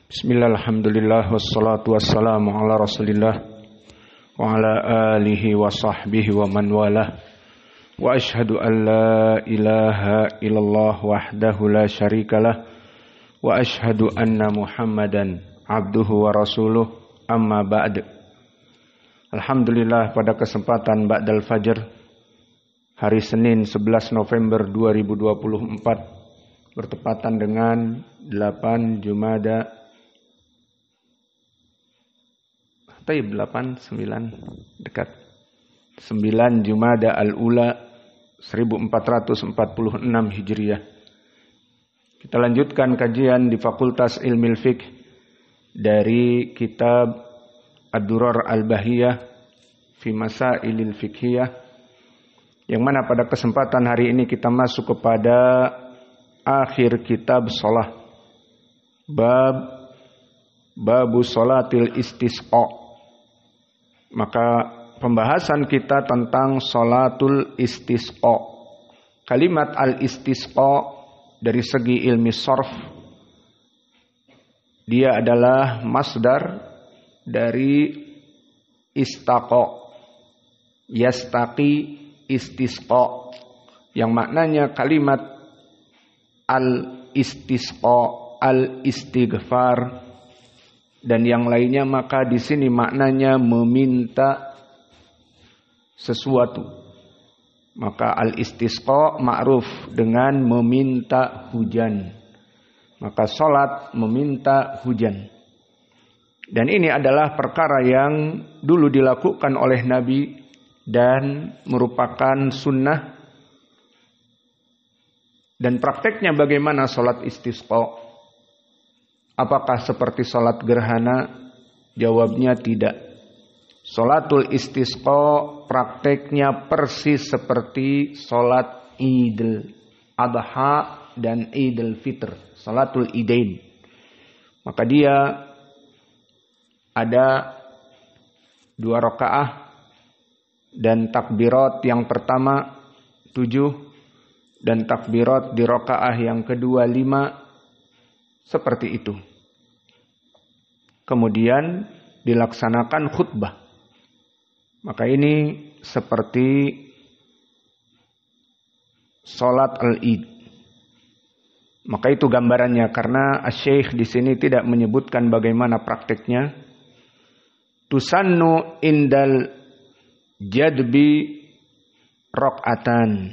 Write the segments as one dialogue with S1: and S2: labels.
S1: Bismillah, alhamdulillah, wassalatu wassalamu ala rasulillah wa ala alihi wa sahbihi wa man walah. Wa ashhadu an la ilaha illallah wahdahu la syarikalah wa ashhadu anna muhammadan abduhu wa rasuluh, amma ba'd. Alhamdulillah, pada kesempatan ba'dal fajr hari Senin 11 November 2024 bertepatan dengan 8 Jumada 8, 9 dekat 9 Jumada al-Ula 1446 Hijriah. Kita lanjutkan kajian di Fakultas Ilmil Fiqh dari kitab Ad-Durar Al-Bahiyah fi Masailil Fiqhiyah, yang mana pada kesempatan hari ini kita masuk kepada akhir kitab shalah, babu sholatil istisqa. Maka pembahasan kita tentang sholatul istisqa. Kalimat al-istisqa dari segi ilmi sharf, dia adalah masdar dari istaqa, yastaqi istisqa, yang maknanya kalimat al-istisqa, al-istighfar dan yang lainnya. Maka di sini maknanya meminta sesuatu. Maka al-istisqa ma'ruf dengan meminta hujan. Maka salat meminta hujan. Dan ini adalah perkara yang dulu dilakukan oleh Nabi dan merupakan sunnah. Dan prakteknya bagaimana salat istisqa? Apakah seperti salat gerhana? Jawabnya tidak. Salatul istisqa prakteknya persis seperti salat Idul Adha dan Idul Fitr, salatul Idain. Maka dia ada 2 rakaah dan takbirat yang pertama 7 dan takbirat di rakaah yang kedua 5, seperti itu. Kemudian dilaksanakan khutbah. Maka ini seperti salat al-Id. Maka itu gambarannya, karena Asy-Syaikh di sini tidak menyebutkan bagaimana prakteknya. Tusannu indal jadbi raq'atan.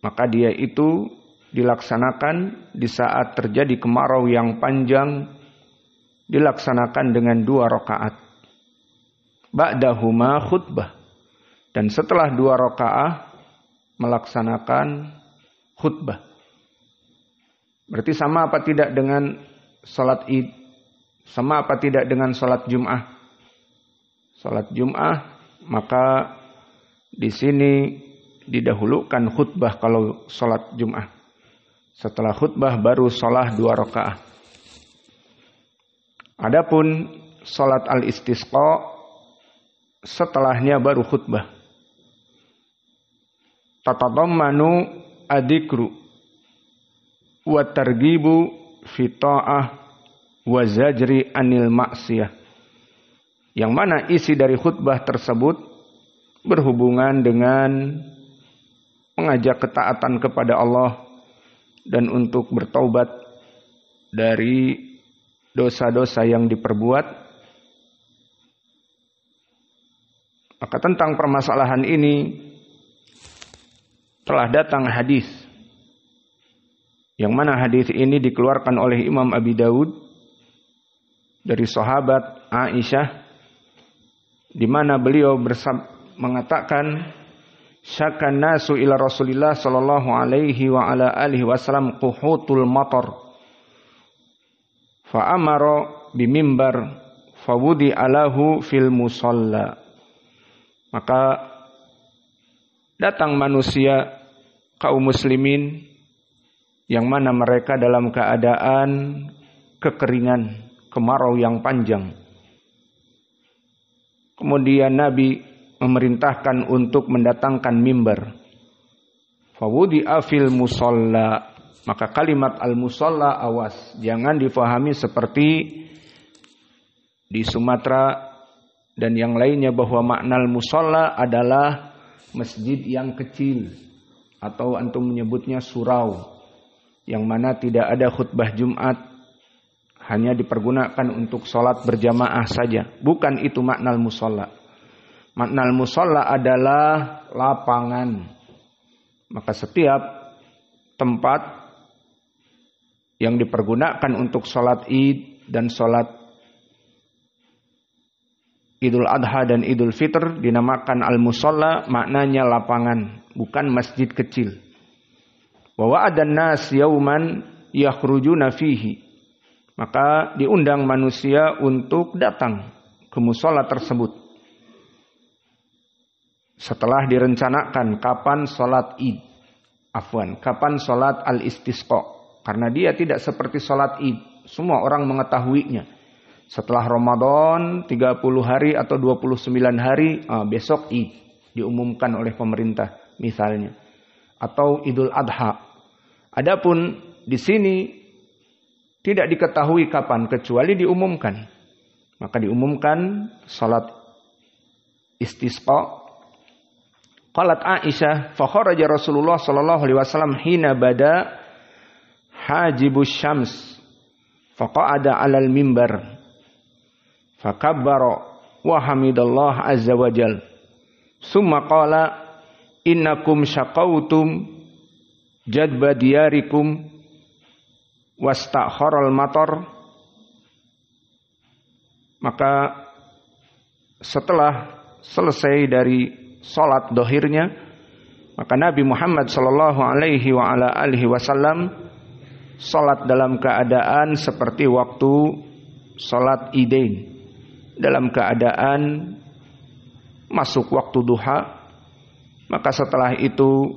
S1: Maka dia itu dilaksanakan di saat terjadi kemarau yang panjang, dilaksanakan dengan 2 rakaat. Ba'dahuma khutbah. Dan setelah 2 rakaat melaksanakan khutbah. Berarti sama apa tidak dengan salat Id? Sama apa tidak dengan salat Jum'ah? Salat Jum'ah, maka di sini didahulukan khutbah kalau salat Jum'ah. Setelah khutbah baru salat 2 rakaat. Adapun salat al-istisqa, setelahnya baru khutbah. Tatadammanu adzikru wa targhibu fi ta'ah wa zajri anil ma'siyah. Yang mana isi dari khutbah tersebut berhubungan dengan mengajak ketaatan kepada Allah dan untuk bertaubat dari dosa-dosa yang diperbuat. Maka tentang permasalahan ini telah datang hadis, yang mana hadis ini dikeluarkan oleh Imam Abi Dawud dari sahabat Aisyah, di mana beliau mengatakan, syakan nasu ila Rasulillah sallallahu alaihi wa ala alihi wasallam quhutul matar fa amara bimimbar fawudi alahu fil musalla. Maka datang manusia kaum muslimin yang mana mereka dalam keadaan kekeringan, kemarau yang panjang. Kemudian Nabi memerintahkan untuk mendatangkan mimbar. Fawudi afil musalla. Maka kalimat al-musalla awas, jangan difahami seperti di Sumatera dan yang lainnya bahwa makna al-musalla adalah masjid yang kecil atau antum menyebutnya surau yang mana tidak ada khutbah Jumat, hanya dipergunakan untuk sholat berjamaah saja. Bukan itu makna al-musalla. Makna al-musalla adalah lapangan. Maka setiap tempat yang dipergunakan untuk sholat id dan sholat Idul Adha dan Idul Fitr dinamakan al-musalla, maknanya lapangan, bukan masjid kecil. Wa wa'adan nas yauman yakhrujuna fihi. Maka diundang manusia untuk datang ke musalla tersebut. Setelah direncanakan kapan sholat id. Kapan sholat al-istisqa. Karena dia tidak seperti sholat id. Semua orang mengetahuinya. Setelah Ramadan 30 hari atau 29 hari, besok id. Diumumkan oleh pemerintah misalnya. Atau Idul Adha. Adapun di sini tidak diketahui kapan kecuali diumumkan. Maka diumumkan sholat istisqa. Qalat Aisyah, fa kharaja Rasulullah sallallahu alaihi wasallam hina bada hajibus syams faqa'ada 'alal mimbar fakabbara wa hamidallah azza wajal summa qala innakum syaqautum jadba diyarikum wasta'kharal matar. Maka setelah selesai dari salat dohirnya, maka Nabi Muhammad sallallahu alaihi wa ala alihi wasallam salat dalam keadaan seperti waktu salat Idain, dalam keadaan masuk waktu duha. Maka setelah itu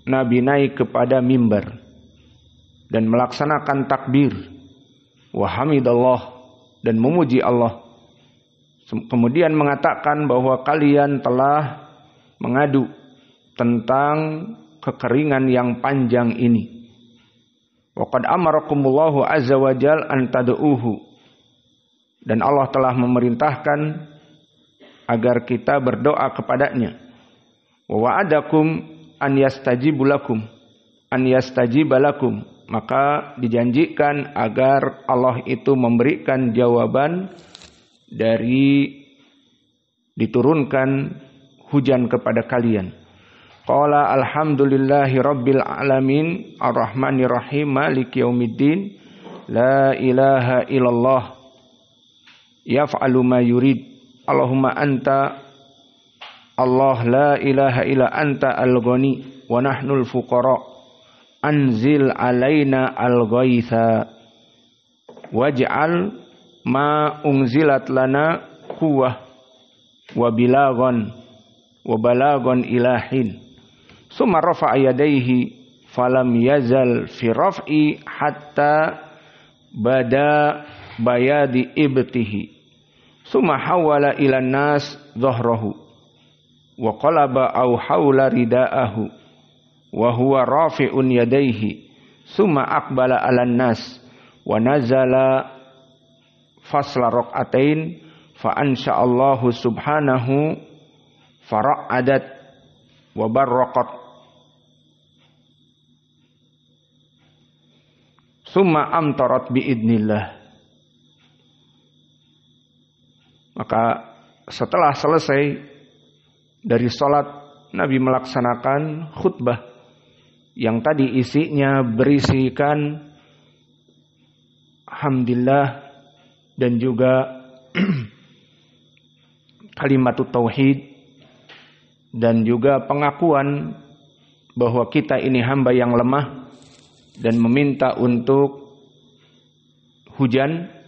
S1: Nabi naik kepada mimbar dan melaksanakan takbir wa hamidallah dan memuji Allah. Kemudian mengatakan bahwa kalian telah mengadu tentang kekeringan yang panjang ini. Wa qad amarakumullahu azza wa jal an tad'uhu. Dan Allah telah memerintahkan agar kita berdoa kepadanya. Wa wa'adakum an yastajibu lakum. An yastajiba lakum. Maka dijanjikan agar Allah itu memberikan jawaban dari diturunkan hujan kepada kalian. Qala alhamdulillahi rabbil alamin arrahmanir rahim maliki yaumiddin la ilaha illallah yaf'alu ma yurid Allahumma anta Allah la ilaha illa anta al-ghani wa nahnul fuqara anzil alaina al-ghaitha waj'al ma unzilat lana quwwah wa balagon ilahin. Summa rafa'a yadayhi falam yazal fi raf'i hatta bada bayadi ibtihi. Summa hawala ilan nas dhahrahu wa qalaba aw hawla ridaahu wa huwa rafi'un yadayhi. Summa aqbala alan nas wa nazala fasla raq'atain fa ansha'allahu subhanahu fara'adat wa barraqat. Summa amtarat biidnillah. Maka setelah selesai dari salat, Nabi melaksanakan khutbah yang tadi isinya berisikan hamdillah dan juga kalimatut tauhid dan juga pengakuan bahwa kita ini hamba yang lemah dan meminta untuk hujan.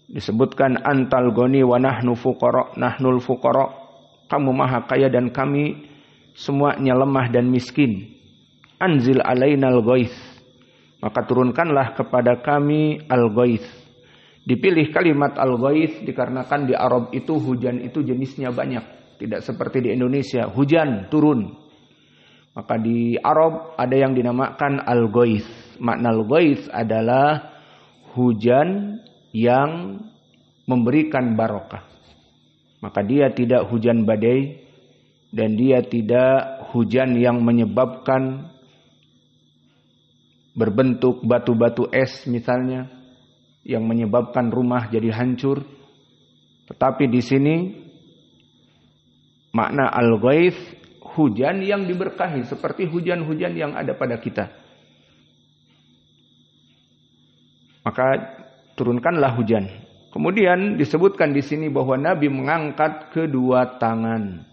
S1: Disebutkan antal goni wa nahnu fuqara, nahnul fuqara, kamu maha kaya dan kami semuanya lemah dan miskin. Anzil alainal ghaith, maka turunkanlah kepada kami al-ghaith. Dipilih kalimat al-ghaith dikarenakan di Arab itu hujan itu jenisnya banyak, tidak seperti di Indonesia hujan turun. Maka di Arab ada yang dinamakan al-ghaith. makna al-ghaits adalah hujan yang memberikan barokah. Maka dia tidak hujan badai dan dia tidak hujan yang menyebabkan berbentuk batu-batu es misalnya yang menyebabkan rumah jadi hancur. Tetapi di sini makna al-ghaits hujan yang diberkahi seperti hujan-hujan yang ada pada kita. Maka turunkanlah hujan. Kemudian disebutkan di sini bahwa Nabi mengangkat kedua tangan.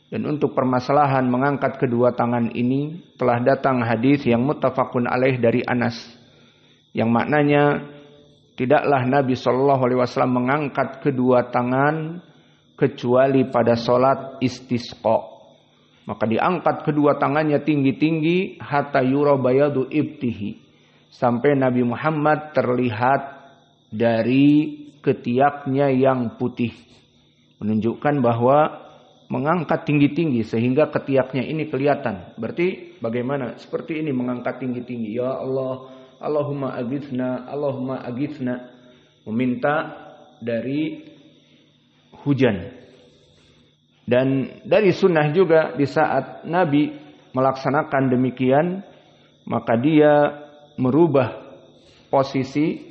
S1: Dan untuk permasalahan mengangkat kedua tangan ini telah datang hadis yang muttafaqun alaih dari Anas. Yang maknanya tidaklah Nabi SAW mengangkat kedua tangan kecuali pada sholat istisqa. Maka diangkat kedua tangannya tinggi-tinggi hatta yura bayadu ibtihi. Sampai Nabi Muhammad terlihat dari ketiaknya yang putih. Menunjukkan bahwa mengangkat tinggi-tinggi sehingga ketiaknya ini kelihatan. Berarti bagaimana? Seperti ini mengangkat tinggi-tinggi. Ya Allah, Allahumma agithna, Allahumma agithna. Meminta dari hujan. Dan dari sunnah juga di saat Nabi melaksanakan demikian, maka dia merubah posisi,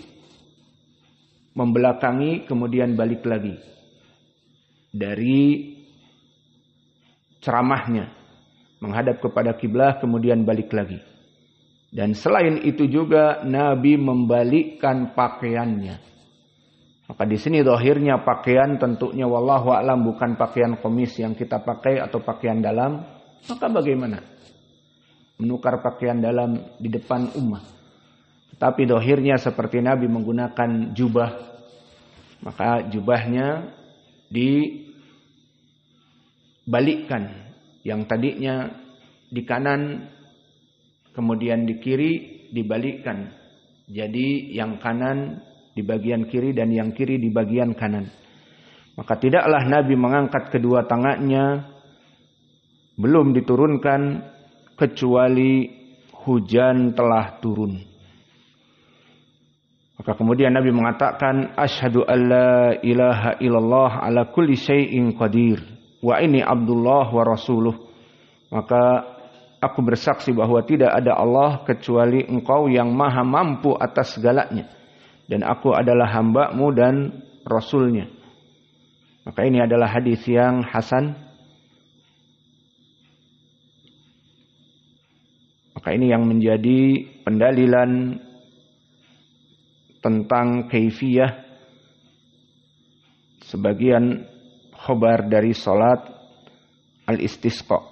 S1: membelakangi kemudian balik lagi dari ceramahnya, menghadap kepada kiblah kemudian balik lagi. Dan selain itu juga Nabi membalikkan pakaiannya. Maka di sini zahirnya pakaian tentunya wallahu a'lam bukan pakaian komis yang kita pakai atau pakaian dalam. Maka bagaimana? Menukar pakaian dalam di depan ummah. Tapi zahirnya seperti Nabi menggunakan jubah. Maka jubahnya dibalikkan. Yang tadinya di kanan kemudian di kiri dibalikkan. Jadi yang kanan di bagian kiri dan yang kiri di bagian kanan. Maka tidaklah Nabi mengangkat kedua tangannya belum diturunkan kecuali hujan telah turun. Maka kemudian Nabi mengatakan asyhadu alla ilaha illallah ala kulli syai'in qadir wa inni abdullah wa rasuluh. Maka aku bersaksi bahwa tidak ada Allah kecuali Engkau yang maha mampu atas segalanya dan aku adalah hamba-Mu dan Rasul-Nya. Maka ini adalah hadis yang hasan. Maka ini yang menjadi pendalilan tentang kaifiyah sebagian khobar dari salat al-istisqa.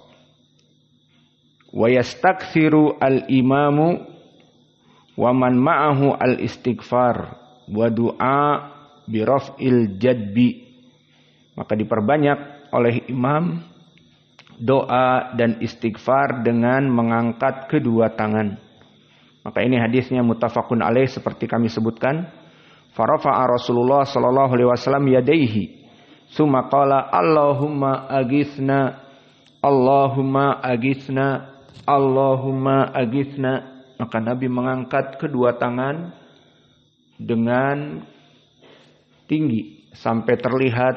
S1: Wa yastakthiru al-imamu wa man ma'ahu al-istighfar wa du'a bi raf'il jadbi. Maka diperbanyak oleh imam doa dan istighfar dengan mengangkat kedua tangan. Maka ini hadisnya muttafaqun alaih seperti kami sebutkan. Farafa'a Rasulullah sallallahu alaihi wasallam yadayhi. Tsumma qala Allahumma aghithna. Allahumma aghithna. Allahumma aghithna. Maka Nabi mengangkat kedua tangan dengan tinggi sampai terlihat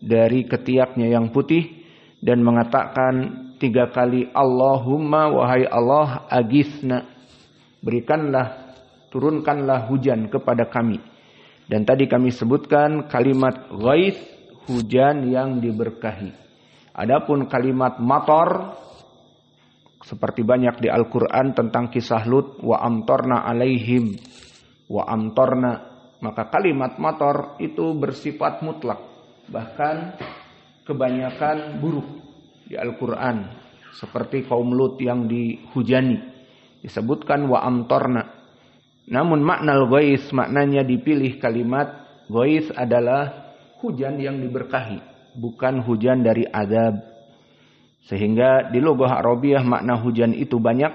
S1: dari ketiaknya yang putih dan mengatakan 3 kali Allahumma wahai Allah aghithna. Berikanlah, turunkanlah hujan kepada kami. Dan tadi kami sebutkan kalimat ghaits, hujan yang diberkahi. Adapun kalimat matar, seperti banyak di Al-Quran tentang kisah Lut, wa amtorna alaihim, wa amtorna. Maka kalimat matar itu bersifat mutlak. Bahkan kebanyakan buruk di Al-Quran. Seperti kaum Lut yang dihujani. Disebutkan wa amtorna. Namun makna al-ghaits maknanya dipilih kalimat ghaits adalah hujan yang diberkahi, bukan hujan dari azab. Sehingga di lughah Arabiyah makna hujan itu banyak.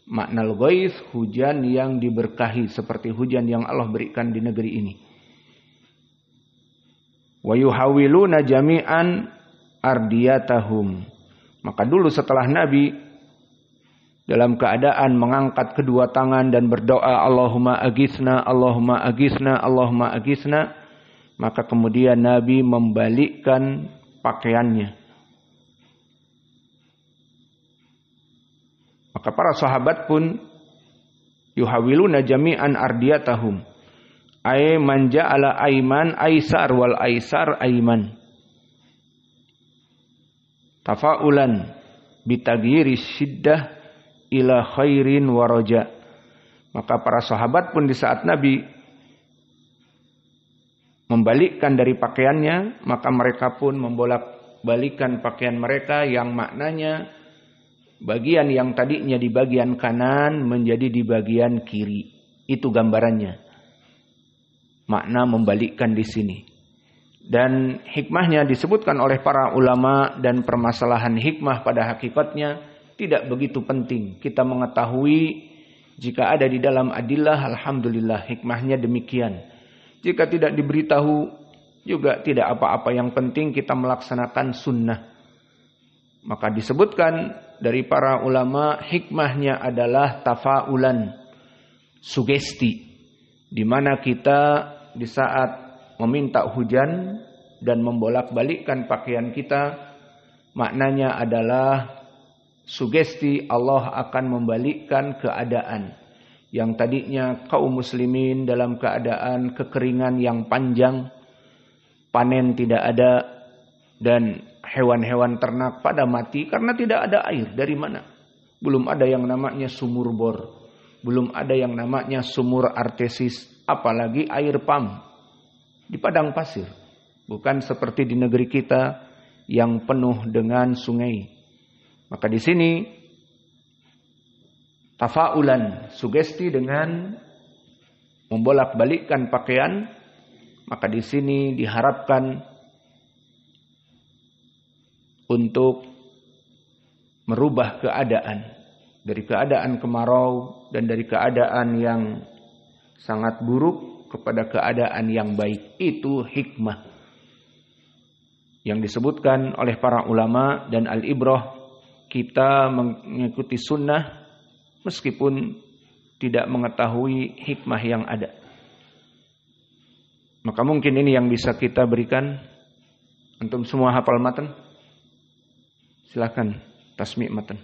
S1: Makna al-ghaits hujan yang diberkahi seperti hujan yang Allah berikan di negeri ini. Wa yuhawiluna jami'an ardiyatahum. Maka dulu setelah Nabi dalam keadaan mengangkat kedua tangan dan berdoa Allahumma aghithna, Allahumma aghithna, Allahumma aghithna, maka kemudian Nabi membalikkan pakaiannya. Maka para sahabat pun yuhawiluna jami'an ardiyatahum, ay man ja'ala aiman aisar wal aisar aiman, tafa'ulan bitaghyiri syiddah ila khairin wa raja. Maka para sahabat pun di saat Nabi membalikkan dari pakaiannya, maka mereka pun membolak-balikan pakaian mereka yang maknanya bagian yang tadinya di bagian kanan menjadi di bagian kiri. Itu gambarannya. Makna membalikkan di sini. Dan hikmahnya disebutkan oleh para ulama, dan permasalahan hikmah pada hakikatnya tidak begitu penting. Kita mengetahui jika ada di dalam adillah, alhamdulillah, hikmahnya demikian. Jika tidak diberitahu juga tidak apa-apa. Yang penting kita melaksanakan sunnah. Maka disebutkan dari para ulama, hikmahnya adalah tafaulan, sugesti, di mana kita di saat meminta hujan dan membolak-balikkan pakaian kita, maknanya adalah sugesti Allah akan membalikkan keadaan yang tadinya kaum muslimin dalam keadaan kekeringan yang panjang, panen tidak ada, dan hewan-hewan ternak pada mati karena tidak ada air. Dari mana? Belum ada yang namanya sumur bor, belum ada yang namanya sumur artesis, apalagi air pam di padang pasir. Bukan seperti di negeri kita yang penuh dengan sungai. Maka di sini tafaulan, sugesti dengan membolak-balikkan pakaian, maka di sini diharapkan untuk merubah keadaan dari keadaan kemarau dan dari keadaan yang sangat buruk kepada keadaan yang baik. Itu hikmah yang disebutkan oleh para ulama, dan al-ibrah kita mengikuti sunnah meskipun tidak mengetahui hikmah yang ada. Maka mungkin ini yang bisa kita berikan. Antum semua hafal matan? Silakan tasmi' matan.